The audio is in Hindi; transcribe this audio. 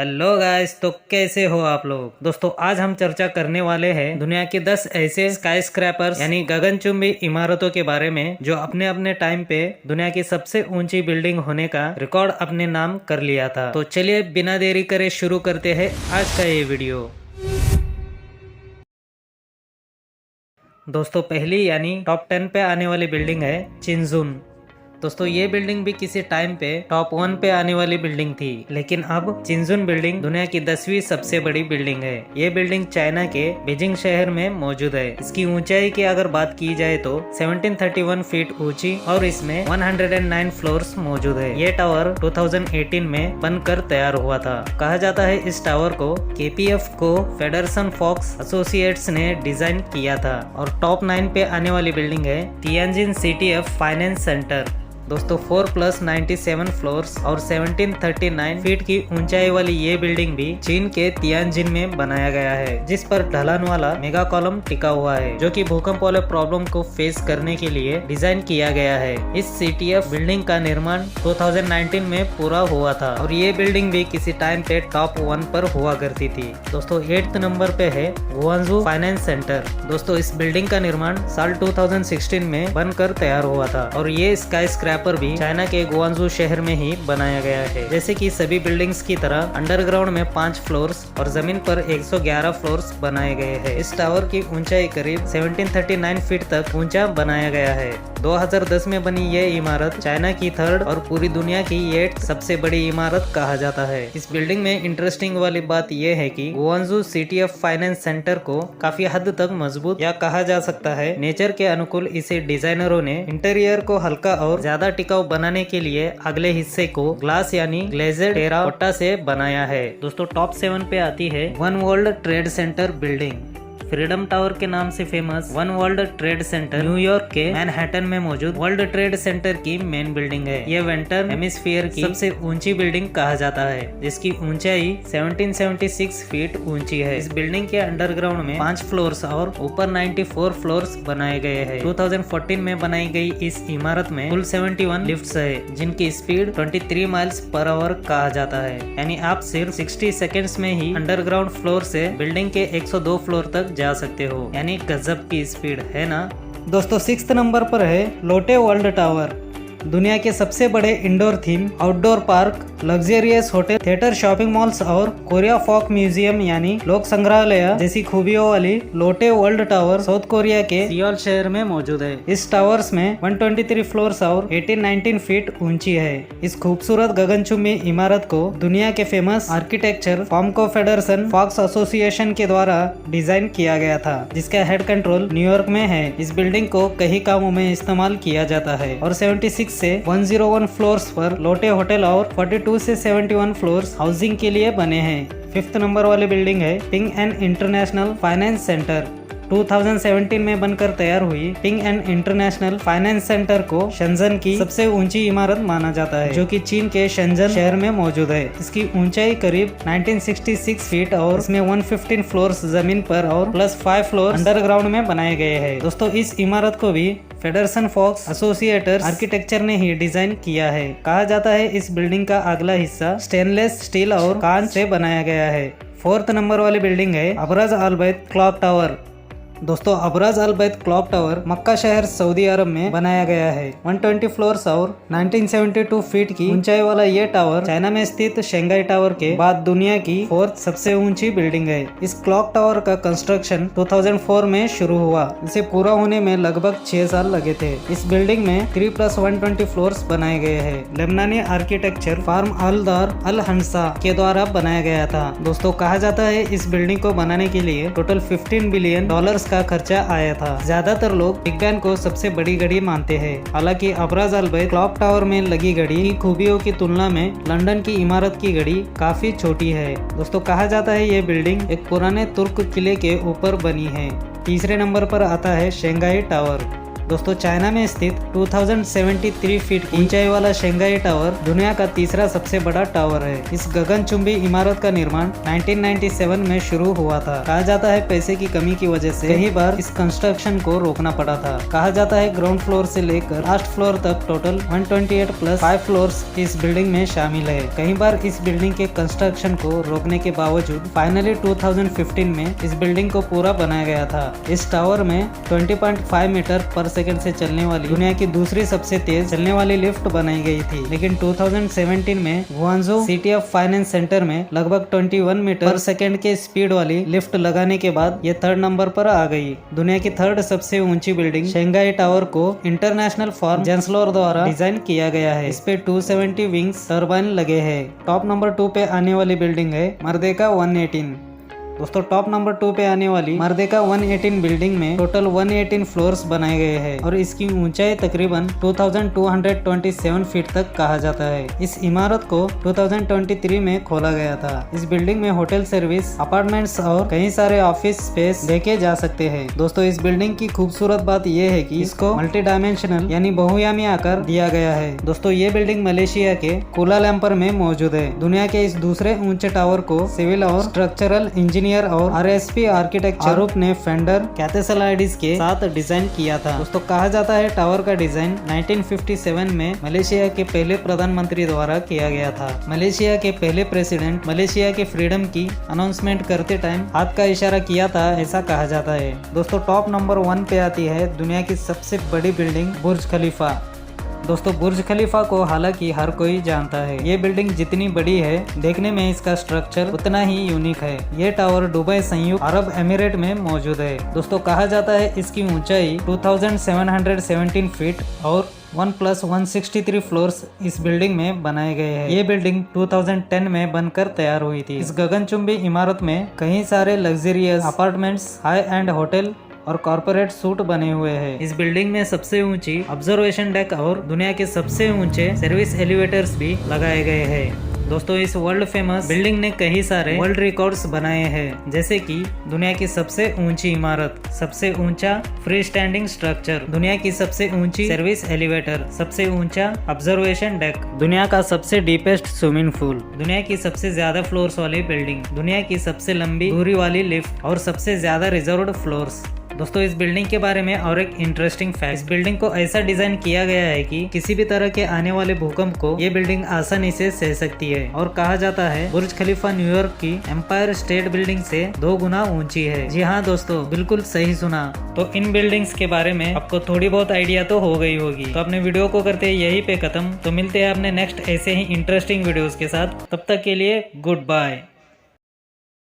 हेलो गाइस, तो कैसे हो आप लोग। दोस्तों आज हम चर्चा करने वाले हैं दुनिया के 10 ऐसे स्काई स्क्रैपर्स यानी गगनचुंबी इमारतों के बारे में जो अपने अपने टाइम पे दुनिया की सबसे ऊंची बिल्डिंग होने का रिकॉर्ड अपने नाम कर लिया था। तो चलिए बिना देरी करे शुरू करते हैं आज का ये वीडियो। दोस्तों पहली यानी टॉप 10 पे आने वाली बिल्डिंग है चिंजुन। दोस्तों ये बिल्डिंग भी किसी टाइम पे टॉप 1 पे आने वाली बिल्डिंग थी, लेकिन अब चिंजुन बिल्डिंग दुनिया की 10वीं सबसे बड़ी बिल्डिंग है। ये बिल्डिंग चाइना के बीजिंग शहर में मौजूद है। इसकी ऊंचाई की अगर बात की जाए तो 1731 फीट ऊंची और इसमें 109 फ्लोर्स मौजूद है। ये टावर 2018 में बनकर तैयार हुआ था। कहा जाता है इस टावर को KPF को फेडरसन फॉक्स एसोसिएट्स ने डिजाइन किया था। और टॉप 9 पे आने वाली बिल्डिंग है तियानजिन CTF फाइनेंस सेंटर। दोस्तों 4+97 फ्लोर्स और 1739 फीट की ऊंचाई वाली ये बिल्डिंग भी चीन के तियानजिन में बनाया गया है, जिस पर ढलान वाला मेगा कॉलम टिका हुआ है जो कि भूकंप वाले प्रॉब्लम को फेस करने के लिए डिजाइन किया गया है। इस CTF बिल्डिंग का निर्माण 2019 में पूरा हुआ था और ये बिल्डिंग भी किसी टाइम पे टॉप 1 पर हुआ करती थी। दोस्तों 8th नंबर पे है गुआंजू फाइनेंस सेंटर। दोस्तों इस बिल्डिंग का निर्माण साल 2016 में बनकर तैयार हुआ था और ये स्काई स्क्रैपर भी चाइना के गुआंजू शहर में ही बनाया गया है। जैसे कि सभी बिल्डिंग्स की तरह अंडरग्राउंड में 5 फ्लोर्स और जमीन पर 111 फ्लोर्स बनाए गए हैं। इस टावर की ऊंचाई करीब 1739 फीट तक ऊंचा बनाया गया है। 2010 में बनी यह इमारत चाइना की 3rd और पूरी दुनिया की 8th सबसे बड़ी इमारत कहा जाता है। इस बिल्डिंग में इंटरेस्टिंग वाली बात यह है कि गुआंजू CTF फाइनेंस सेंटर को काफी हद तक मजबूत या कहा जा सकता है नेचर के अनुकूल इसे डिजाइनरों ने इंटीरियर को हल्का और ज्यादा टिकाऊ बनाने के लिए अगले हिस्से को ग्लास यानी ग्लेजेड टेराकोटा से बनाया है। दोस्तों टॉप 7 पे आती है one world trade centre building. Freedom tower के नाम से famous one world trade centre New York के मैनहट्टन में मौजूद वर्ल्ड ट्रेड सेंटर की मेन बिल्डिंग है। ये वेंटर हेमिस्फीयर की सबसे ऊंची बिल्डिंग कहा जाता है, जिसकी ऊंचाई 1776 फीट ऊंची है। इस बिल्डिंग के अंडरग्राउंड में 5 फ्लोर्स और ऊपर 94 फ्लोर्स बनाए गए हैं। 2014 में बनाई गई इस इमारत में कुल 71 लिफ्ट्स है, जिनकी स्पीड 23 माइल्स पर आवर कहा जाता है। यानी आप सिर्फ 60 सेकेंड्स में ही अंडरग्राउंड फ्लोर से बिल्डिंग के 102 फ्लोर तक जा सकते हो। यानी गजब की स्पीड है ना। दोस्तों 6th नंबर पर है लोटे वर्ल्ड टावर। दुनिया के सबसे बड़े indoor theme, outdoor park, luxurious hotel, theatre, shopping malls और कोरिया फोक म्यूजियम यानी लोक संग्रहालय जैसी खूबियों वाली लोटे वर्ल्ड टावर साउथ कोरिया के सियोल शहर में मौजूद है। इस टावर्स में 123 फ्लोर्स और 18-19 फीट ऊंची है। इस खूबसूरत गगनचुंबी इमारत को दुनिया के फेमस आर्किटेक्चर फॉर्मको फेडरसन फॉक्स एसोसिएशन के द्वारा डिजाइन किया गया था, जिसका हेड कंट्रोल न्यूयॉर्क में है। इस बिल्डिंग को कई कामों में इस्तेमाल किया जाता है और 76 से 101 फ्लोर्स पर लोटे होटल और 42 से 71 फ्लोर्स हाउसिंग के लिए बने हैं। 5th नंबर वाली बिल्डिंग है ping and international finance centre. 2017 में बनकर तैयार हुई ping and international finance centre को शेंजन की सबसे ऊंची इमारत माना जाता है, जो कि चीन के शेंजन शहर में मौजूद है। इसकी ऊंचाई करीब 1966 फीट और इसमें 115 फ्लोर्स जमीन पर और +5 फ्लोर अंडरग्राउंड में बनाए गए हैं। दोस्तों इस इमारत को भी फेडरसन फॉक्स एसोसिएटर्स आर्किटेक्चर ने ही डिजाइन किया है। कहा जाता है इस बिल्डिंग का अगला हिस्सा स्टेनलेस स्टील और कांच से बनाया गया है। 4th नंबर वाली बिल्डिंग है अबरज अल बैत क्लॉक टावर। दोस्तों अबरज अल बैत क्लॉक टावर मक्का शहर सऊदी अरब में बनाया गया है। 120 फ्लोर्स और 1972 फीट की ऊंचाई वाला ये टावर चाइना में स्थित शेंघाई टावर के बाद दुनिया की 4th सबसे ऊंची बिल्डिंग है। इस क्लॉक टावर का कंस्ट्रक्शन 2004 में शुरू हुआ। इसे पूरा होने में लगभग 6 साल लगे थे। इस बिल्डिंग में 3+120 फ्लोर्स बनाए गए हैं। लेबनानी आर्किटेक्चर फार्म अल दार अल हंसा के द्वारा बनाया गया था। दोस्तों कहा जाता है इस बिल्डिंग को बनाने के लिए टोटल $15 बिलियन का खर्चा आया था। ज्यादातर लोग बिग बैन को सबसे बड़ी घड़ी मानते हैं। हालांकि अबरज अल बैत क्लॉक टावर में लगी घड़ी की खूबियों की तुलना में लंदन की इमारत की घड़ी काफी छोटी है। दोस्तों कहा जाता है ये बिल्डिंग एक पुराने तुर्क किले के ऊपर बनी है। 3रे नंबर पर आता है शेंघाई टावर। दोस्तों चाइना में स्थित 2073 फीट की ऊंचाई वाला शंघाई टावर दुनिया का तीसरा सबसे बड़ा टावर है। इस गगनचुंबी इमारत का निर्माण 1997 में शुरू हुआ था। कहा जाता है पैसे की कमी की वजह से कई बार इस कंस्ट्रक्शन को रोकना पड़ा था। कहा जाता है ग्राउंड फ्लोर से लेकर लास्ट फ्लोर तक टोटल 128 प्लस 5 फ्लोर्स इस बिल्डिंग में शामिल है। कई बार इस बिल्डिंग के कंस्ट्रक्शन को रोकने के बावजूद फाइनली 2015 में इस बिल्डिंग को पूरा बनाया गया था। इस टावर में 20.5 मीटर पर सेकंड से चलने वाली दुनिया की दूसरी सबसे तेज चलने वाली लिफ्ट बनाई गई थी, लेकिन 2017 में Guangzhou city of finance centre में लगभग 21 मीटर पर सेकंड के स्पीड वाली लिफ्ट लगाने के बाद ये 3rd नंबर पर आ गई। दुनिया की 3rd सबसे ऊंची बिल्डिंग शंघाई टावर को इंटरनेशनल फॉर्म जेंसलोर द्वारा डिजाइन किया गया है। इस पे 270 विंग्स टर्बाइन लगे हैं। टॉप नंबर 2 पे आने वाली बिल्डिंग है मर्देका 118। दोस्तों टॉप नंबर 2 पे आने वाली मर्देका 118 बिल्डिंग में टोटल 118 फ्लोर्स बनाए गए हैं और इसकी ऊंचाई तकरीबन 2227 फीट तक कहा जाता है। इस इमारत को 2023 में खोला गया था। इस बिल्डिंग में होटल सर्विस, अपार्टमेंट्स और कई सारे ऑफिस स्पेस देखे जा सकते हैं। दोस्तों इस बिल्डिंग की खूबसूरत बात यह है कि इसको मल्टी डायमेंशनल यानी बहुआयामी आकार दिया गया है। दोस्तों ये बिल्डिंग मलेशिया के कुआलालंपुर में मौजूद है। दुनिया के इस दूसरे ऊंचे टावर को सिविल और स्ट्रक्चरल इंजीनियर और RSP आर्किटेक्चर ग्रुप ने फेंडर कैथेसलाइडिस के साथ डिजाइन किया था। दोस्तों कहा जाता है टावर का डिजाइन 1957 में मलेशिया के पहले प्रधानमंत्री द्वारा किया गया था। मलेशिया के पहले प्रेसिडेंट मलेशिया के फ्रीडम की अनाउंसमेंट करते टाइम हाथ का इशारा किया था, ऐसा कहा जाता है। दोस्तों टॉप नंबर 1 पे आती है दुनिया की सबसे बड़ी बिल्डिंग बुर्ज खलीफा। दोस्तों बुर्ज खलीफा को हालांकि हर कोई जानता है। ये बिल्डिंग जितनी बड़ी है देखने में इसका स्ट्रक्चर उतना ही यूनिक है। ये टावर दुबई संयुक्त अरब एमिरेट में मौजूद है। दोस्तों कहा जाता है इसकी ऊंचाई 2717 फीट और 1+163 फ्लोर्स इस बिल्डिंग में बनाए गए हैं। ये बिल्डिंग 2010 में बनकर तैयार हुई थी। इस गगनचुंबी इमारत में कई सारे luxurious apartments, high and hotel और कॉर्पोरेट सूट बने हुए हैं। इस बिल्डिंग में सबसे ऊंची ऑब्जर्वेशन डेक और दुनिया के सबसे ऊंचे सर्विस एलिवेटर्स भी लगाए गए हैं। दोस्तों इस वर्ल्ड फेमस बिल्डिंग ने कई सारे वर्ल्ड रिकॉर्ड्स बनाए हैं, जैसे कि दुनिया की सबसे ऊंची इमारत, सबसे ऊंचा फ्री स्टैंडिंग स्ट्रक्चर, दुनिया की सबसे ऊंची सर्विस एलिवेटर, सबसे ऊंचा ऑब्जर्वेशन डेक, दुनिया का सबसे डीपेस्ट स्विमिंग पूल, दुनिया की सबसे ज्यादा फ्लोर्स वाली बिल्डिंग, दुनिया की सबसे लंबी दूरी वाली लिफ्ट और सबसे ज्यादा रिजर्व्ड फ्लोर्स। दोस्तों इस बिल्डिंग के बारे में और एक इंटरेस्टिंग फैक्ट, इस बिल्डिंग को ऐसा डिजाइन किया गया है कि किसी भी तरह के आने वाले भूकंप को ये बिल्डिंग आसानी से सह सकती है। और कहा जाता है बुर्ज खलीफा न्यूयॉर्क की एम्पायर स्टेट बिल्डिंग से 2 गुना ऊंची है। जी हाँ दोस्तों, बिल्कुल सही सुना। तो इन बिल्डिंग्स के बारे में आपको थोड़ी बहुत आइडिया तो हो गई होगी। तो अपने वीडियो को करते यहीं पे खत्म। तो मिलते हैं अपने नेक्स्ट ऐसे ही इंटरेस्टिंग वीडियोस के साथ। तब तक के लिए गुड बाय।